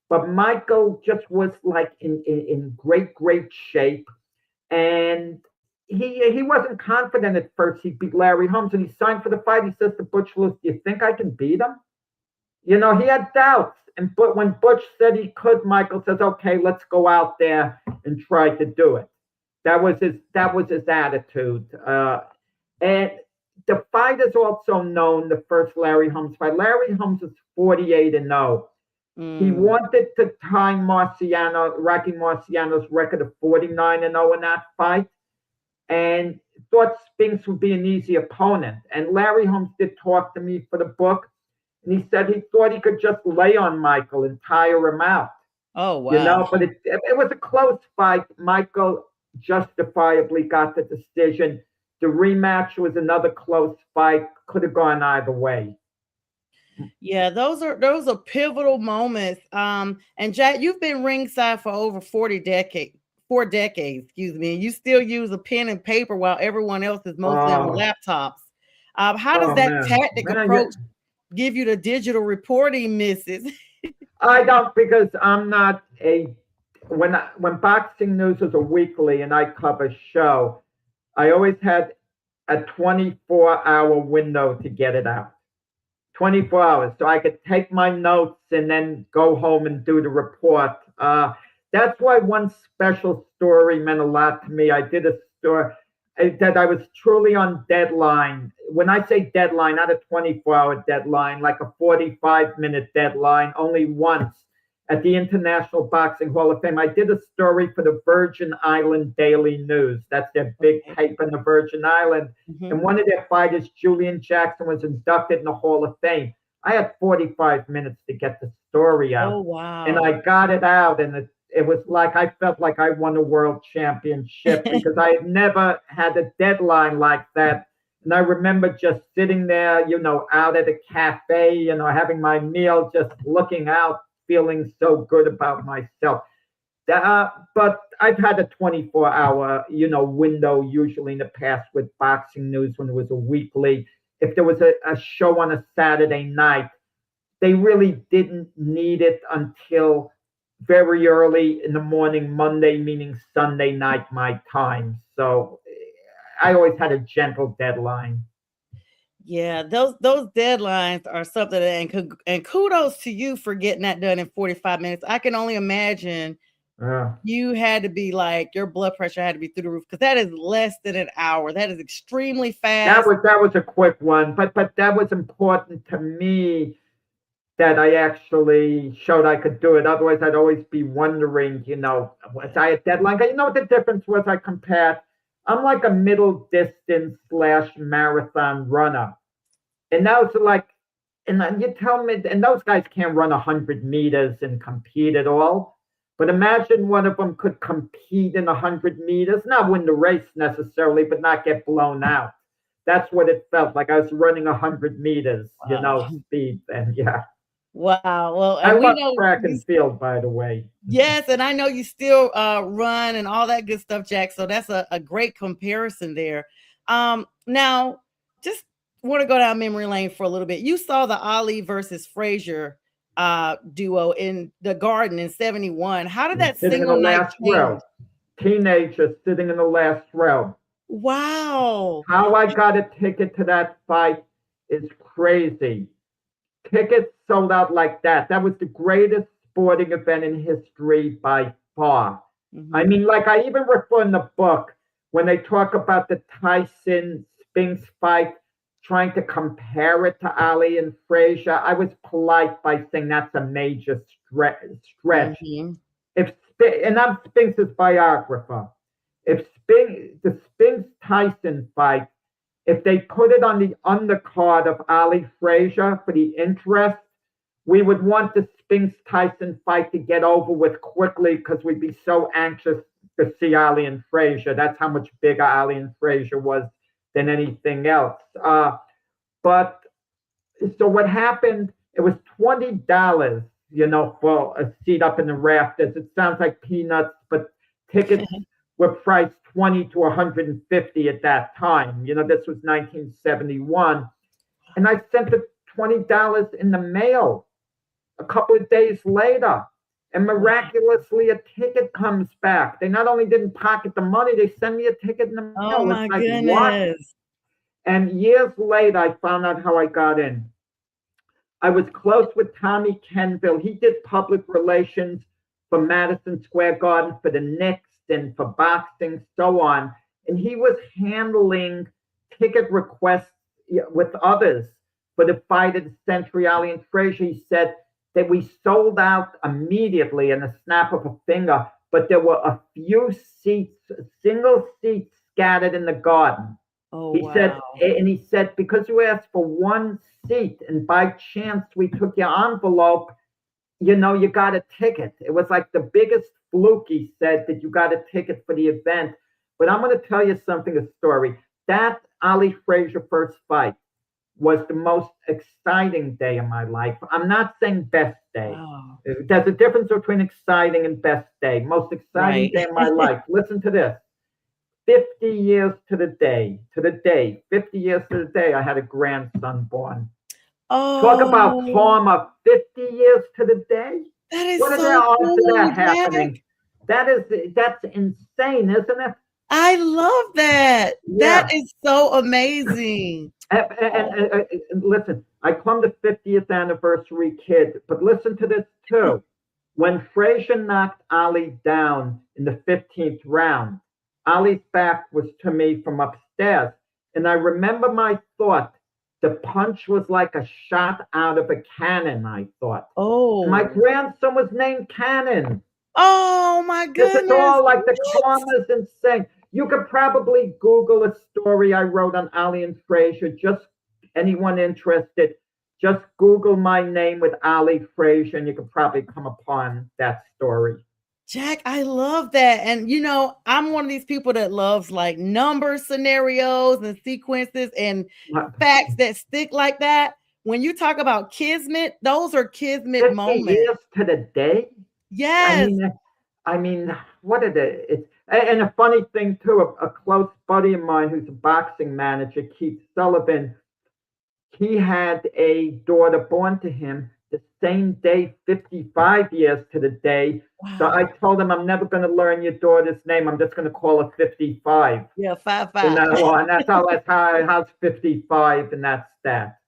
But Michael just was like in great, great shape. And he wasn't confident at first he beat Larry Holmes. And he signed for the fight. He says to Butch Lewis, do you think I can beat him? He had doubts. But when Butch said he could, Michael says, okay, let's go out there and try to do it. That was his attitude. And the fight is also known, the first Larry Holmes fight. Larry Holmes is 48-0. He wanted to tie Rocky Marciano's record of 49-0 in that fight, and thought Spinks would be an easy opponent. And Larry Holmes did talk to me for the book. And he said he thought he could just lay on Michael and tire him out. Oh, wow. But it was a close fight. Michael justifiably got the decision. The rematch was another close fight. Could have gone either way. Yeah, those are pivotal moments. And Jack, you've been ringside for over 4 decades, excuse me, and you still use a pen and paper while everyone else is mostly on laptops. How does that tactic approach give you the digital reporting misses? I don't, because I'm not when Boxing News is a weekly and I cover show, I always had a 24-hour window to get it out. 24 hours. So I could take my notes and then go home and do the report. That's why one special story meant a lot to me. I did a story that I was truly on deadline. When I say deadline, not a 24-hour deadline, like a 45-minute deadline, only once at the International Boxing Hall of Fame. I did a story for the Virgin Island Daily News. That's their big paper in the Virgin Island. And one of their fighters, Julian Jackson, was inducted in the Hall of Fame. I had 45 minutes to get the story out. Oh, wow. And I got it out, and it was like I felt like I won a world championship because I had never had a deadline like that. And I remember just sitting there, out at a cafe, having my meal, just looking out, feeling so good about myself. But I've had a 24-hour, window usually in the past with Boxing News when it was a weekly. If there was a show on a Saturday night, they really didn't need it until very early in the morning, Monday, meaning Sunday night, my time. So I always had a gentle deadline. Yeah, those deadlines are something, and kudos to you for getting that done in 45 minutes. I can only imagine You had to be like, your blood pressure had to be through the roof because that is less than an hour. That is extremely fast. That was a quick one, but that was important to me that I actually showed I could do it. Otherwise, I'd always be wondering, was I a deadline guy? You know what the difference was? I compared. I'm like a middle distance slash marathon runner, and those are like, and then you tell me, and those guys can't run 100 meters and compete at all. But imagine one of them could compete in 100 meters, not win the race necessarily, but not get blown out. That's what it felt like. I was running 100 meters, Wow. speed, and yeah. Wow. Well, I and we love know track and field, by the way. yes, and I know you still run and all that good stuff, Jack. So that's a great comparison there. Now, just want to go down memory lane for a little bit. You saw the Ali versus Frazier duo in the Garden in '71. How did that Sitting in the single night last change? row. Teenager sitting in the last row. Wow. How I got a ticket to that fight is crazy. Tickets sold out like that. That was the greatest sporting event in history by far. I mean, like I even refer in the book when they talk about the Tyson Spinks fight, trying to compare it to Ali and Frazier. I was polite by saying that's a major stretch. If and I'm Spinks' biographer. If the Spinks Tyson fight, if they put it on the undercard of Ali Frazier for the interest, we would want the Spinks Tyson fight to get over with quickly because we'd be so anxious to see Ali and Frazier. That's how much bigger Ali and Frazier was than anything else. But so what happened? It was $20, for a seat up in the rafters. It sounds like peanuts, but tickets were priced 20 to 150 at that time. This was 1971. And I sent the $20 in the mail a couple of days later. And miraculously, a ticket comes back. They not only didn't pocket the money, they sent me a ticket in the mail. Oh, my like, goodness. what? And years later, I found out how I got in. I was close with Tommy Kenville. He did public relations for Madison Square Garden, for the Knicks, and for boxing, so on. And he was handling ticket requests with others for the fight of the century, Ali and Frazier. He said that we sold out immediately in a snap of a finger, but there were a few seats, single seats scattered in the Garden. Oh, he said, because you asked for one seat and by chance we took your envelope, you got a ticket. It was like the biggest fluke, he said, that you got a ticket for the event. But I'm going to tell you a story. That Ali Frazier first fight was the most exciting day of my life. I'm not saying best day. Wow. There's a difference between exciting and best day. Most exciting day of my life. Listen to this. 50 years to the day, 50 years to the day, I had a grandson born. Oh, talk about karma. 50 years to the day. That is what are so the odds cool, of that Jack. happening? That's insane, isn't it? I love that. Yeah. That is so amazing. And listen, I come the 50th anniversary kid, but listen to this too. When Frazier knocked Ali down in the 15th round, Ali's back was to me from upstairs. And I remember my thought, the punch was like a shot out of a cannon, I thought. Oh. My grandson was named Cannon. Oh, my goodness. It's all like the karma is insane. You could probably Google a story I wrote on Ali and Frazier. Just anyone interested, just Google my name with Ali Frazier, and you could probably come upon that story. Jack, I love that. And, I'm one of these people that loves like number scenarios and sequences and facts that stick like that. When you talk about kismet, those are kismet 50 moments. Years to the day? Yes. I mean, what are the... And a funny thing, too, a close buddy of mine who's a boxing manager, Keith Sullivan, he had a daughter born to him the same day, 55 years to the day. Wow. So I told him, I'm never going to learn your daughter's name. I'm just going to call her 55. Yeah, 55. And that's how's 55, and that's that.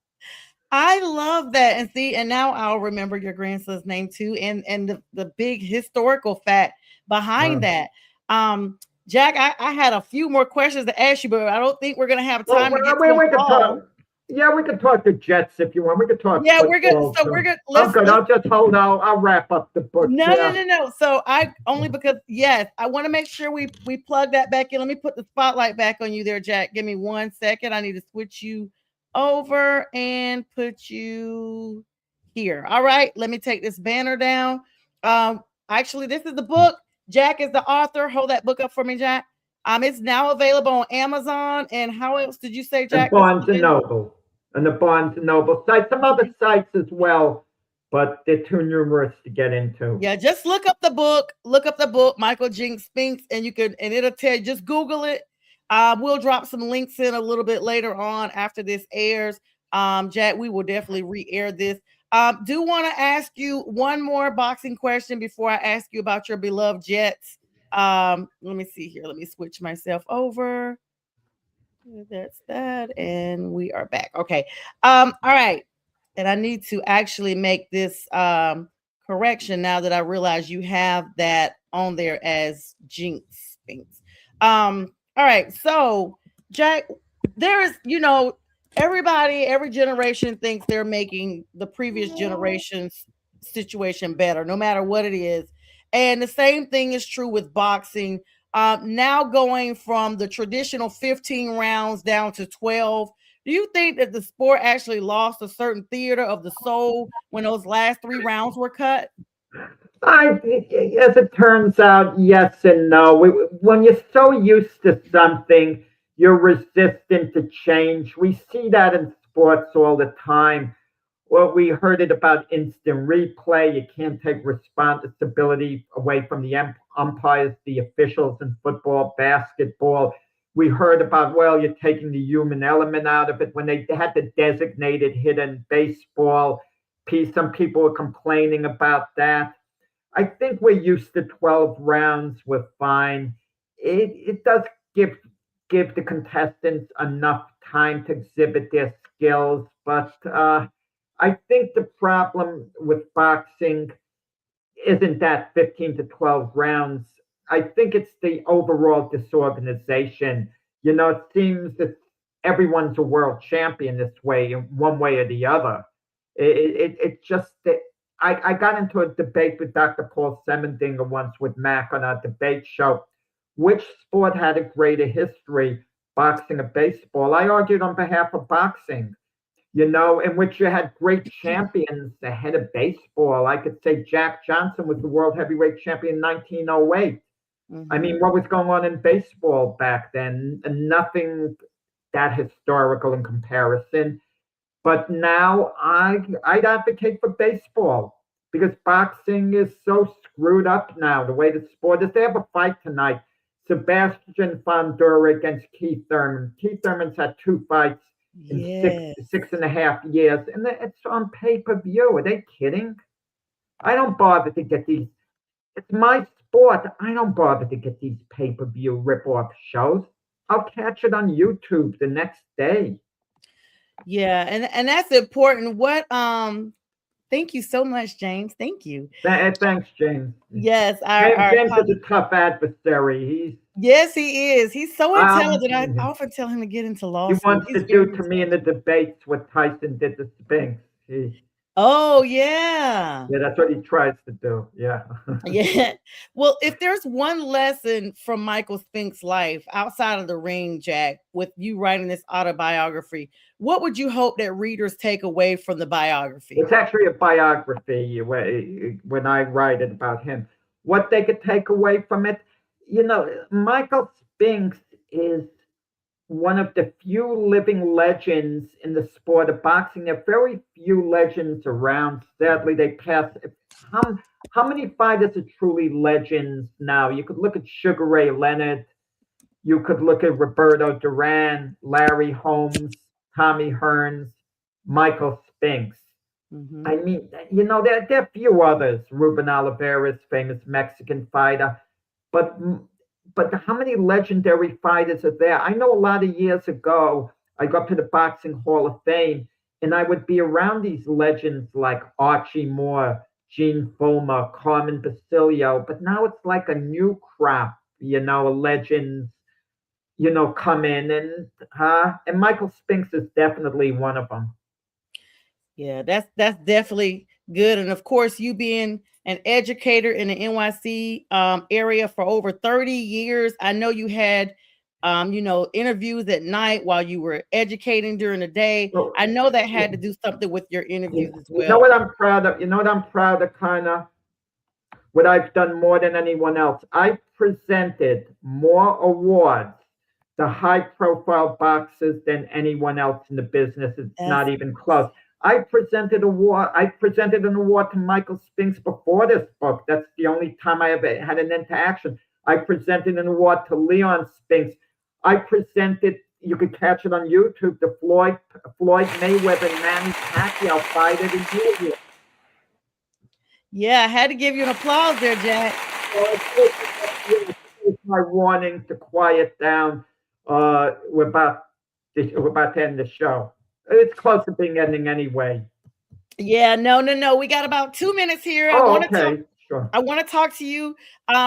I love that. And see, and now I'll remember your grandson's name too. And the big historical fact behind Wow. that. Um, Jack, I had a few more questions to ask you, but I don't think we're gonna have Well, time to get to them we could all. talk. Yeah, we could talk the Jets if you want. We could talk Yeah, we're good. football So we're too. good. I'm good. Let's I'll just hold. I'll wrap up the book. no, no, Yeah. no, no. So I only because yes, I want to make sure we plug that back in. Let me put the spotlight back on you there, Jack. Give me 1 second. I need to switch you over and put you here. All right. Let me take this banner down. Actually, this is the book. Jack is the author. Hold that book up for me, Jack. It's now available on Amazon. And how else did you say, And Jack? This is Barnes and available? Noble. And the Barnes and Noble site. Some other sites as well, but they're too numerous to get into. Yeah, just look up the book. Look up the book, Michael Jinks Spinks, and you can, and it'll tell you. Just Google it. We'll drop some links in a little bit later on after this airs. Jack, we will definitely re-air this. Do want to ask you one more boxing question before I ask you about your beloved Jets. Let me see here. Let me switch myself over. That's that, and we are back. Okay. All right, and I need to actually make this correction now that I realize you have that on there as Jinx things. All right, so Jack, there is, everybody, every generation thinks they're making the previous generation's situation better, no matter what it is. And the same thing is true with boxing. Now going from the traditional 15 rounds down to 12, do you think that the sport actually lost a certain theater of the soul when those last 3 rounds were cut? I, as it turns out, yes and no. When you're so used to something, you're resistant to change. We see that in sports all the time. Well, we heard it about instant replay. You can't take responsibility away from the umpires, the officials in football, basketball. We heard about, well, you're taking the human element out of it. When they had the designated hit in baseball, some people were complaining about that. I think we're used to 12 rounds. We're fine. It does give the contestants enough time to exhibit their skills, but I think the problem with boxing isn't that 15 to 12 rounds. I think it's the overall disorganization. It seems that everyone's a world champion this way, in one way or the other. It just, I got into a debate with Dr. Paul Semendinger once with Mac on our debate show. Which sport had a greater history, boxing or baseball? I argued on behalf of boxing, in which you had great champions ahead of baseball. I could say Jack Johnson was the world heavyweight champion in 1908. I Mm-hmm. mean, what was going on in baseball back then? Nothing that historical in comparison. But now I'd advocate for baseball because boxing is so screwed up now. The way the sport is, they have a fight tonight. Sebastian Fondura against Keith Thurman. Keith Thurman's had two fights in Yes. 6.5 years, and it's on pay per view. Are they kidding? I don't bother to get these. It's my sport. I don't bother to get these pay per view rip off shows. I'll catch it on YouTube the next day. Yeah, and that's important. What thank you so much, James. Thank you. Thanks, James. Yes, our James is a tough adversary. yes, he is. He's so Um, intelligent. I often tell him to get into law he school. wants to He's do very to me in the intelligent. debates what Tyson did to Spinks. Oh yeah. Yeah, that's what he tries to do. Yeah. Yeah. Well, if there's one lesson from Michael Spink's life outside of the ring, Jack, with you writing this autobiography, what would you hope that readers take away from the biography? It's actually a biography when I write it about him. What they could take away from it, Michael Spinks is one of the few living legends in the sport of boxing. There are very few legends around. Sadly, they pass. How, how many fighters are truly legends now? You could look at Sugar Ray Leonard. You could look at Roberto Duran, Larry Holmes, Tommy Hearns, Michael Spinks. Mm-hmm. I mean, there are few others. Ruben Oliveras, famous Mexican fighter, but how many legendary fighters are there? I know a lot of years ago, I got to the Boxing Hall of Fame, and I would be around these legends like Archie Moore, Gene Fulmer, Carmen Basilio, but now it's like a new crop, legends, come in and Michael Spinks is definitely one of them. Yeah, that's definitely good. And of course, you being an educator in the NYC area for over 30 years, I know you had interviews at night while you were educating during the day. Well, I know that had to do something with your interviews as you know well. what I'm proud of? You know what I'm proud of, kind of? What I've done more than anyone else. I've presented more awards to high profile boxers than anyone else in the business. It's not That's even close. I presented an award to Michael Spinks before this book. That's the only time I ever had an interaction. I presented an award to Leon Spinks. I presented, you could catch it on YouTube, the Floyd Mayweather and Manny Pacquiao fight at a year. yeah, I had to give you an applause there, Jack. It's my warning to quiet down. We're about to end the show. It's close to being ending anyway. Yeah, no. We got about 2 minutes here. Oh, okay, sure. I want to talk to you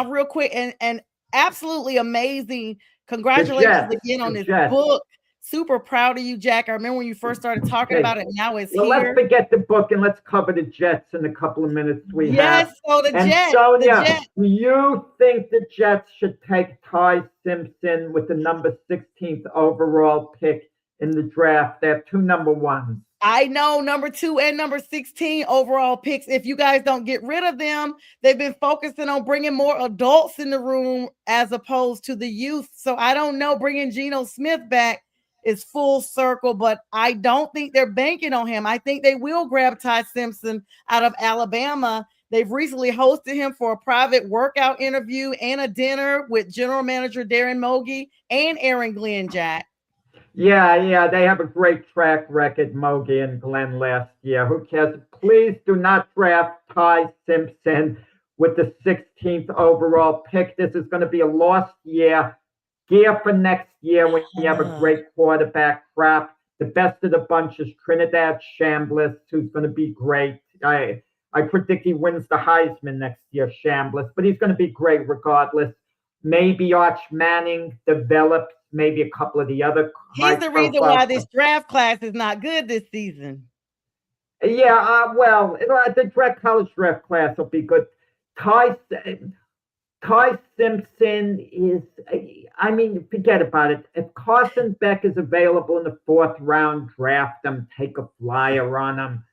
real quick and absolutely amazing. The Congratulations Jets, again on the this Jets. book. Super proud of you, Jack. I remember when you first started talking Okay. about it. Now it's Well, here. let's forget the book and let's cover the Jets in a couple of minutes we Yes, have. so the And Jets. Sonja, do you think the Jets should take Ty Simpson with the number 16th overall pick in the draft? They have two number ones. I know number 2 and number 16 overall picks. If you guys don't get rid of them, they've been focusing on bringing more adults in the room as opposed to the youth. So I don't know, bringing Geno Smith back is full circle, but I don't think they're banking on him. I think they will grab Ty Simpson out of Alabama. They've recently hosted him for a private workout interview and a dinner with general manager Darren Mogi and Aaron Glenn, Jack. Yeah, they have a great track record, Mogi and Glenn last year. Who cares? Please do not draft Ty Simpson with the 16th overall pick. This is going to be a lost year. Gear for next year when you have a great quarterback crop. The best of the bunch is Trinidad Chambliss, who's going to be great. I predict he wins the Heisman next year, Chambliss, but he's going to be great regardless. Maybe Arch Manning develops, maybe a couple of the other. He's the reason why this draft class is not good this season. Yeah, well, the college draft class will be good. Ty Simpson is, I mean, forget about it. If Carson Beck is available in the 4th round, draft him, take a flyer on him.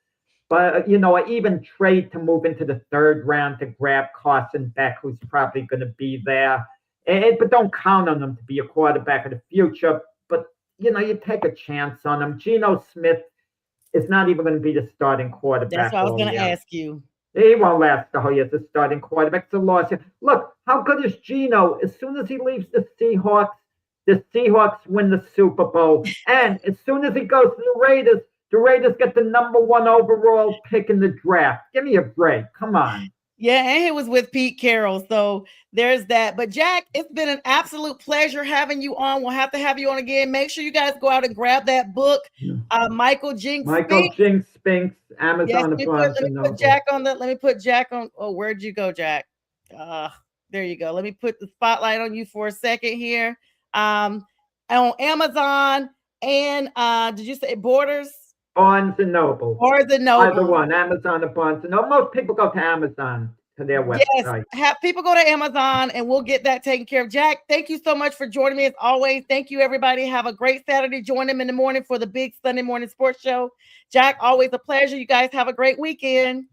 But, even trade to move into the 3rd round to grab Carson Beck, who's probably going to be there. But don't count on him to be a quarterback of the future. But, you take a chance on him. Geno Smith is not even going to be the starting quarterback. That's what I was going to ask you. He won't last the whole year as a starting quarterback. It's a loss. Look, how good is Geno? As soon as he leaves the Seahawks win the Super Bowl. And as soon as he goes to the Raiders get the number 1 overall pick in the draft. Give me a break. Come on. Yeah, and he was with Pete Carroll. So there's that. But Jack, it's been an absolute pleasure having you on. We'll have to have you on again. Make sure you guys go out and grab that book. Michael Jinx Spinks, Amazon. Yes, let me put Jack on. Let me put Jack on. Oh, where'd you go, Jack? There you go. Let me put the spotlight on you for a second here. On Amazon and did you say Borders? Barnes and Noble. Either one, Amazon or Barnes and Noble. Most people go to Amazon to their website. Yes, have people go to Amazon and we'll get that taken care of. Jack, thank you so much for joining me as always. Thank you, everybody. Have a great Saturday. Join them in the morning for the big Sunday morning sports show. Jack, always a pleasure. You guys have a great weekend.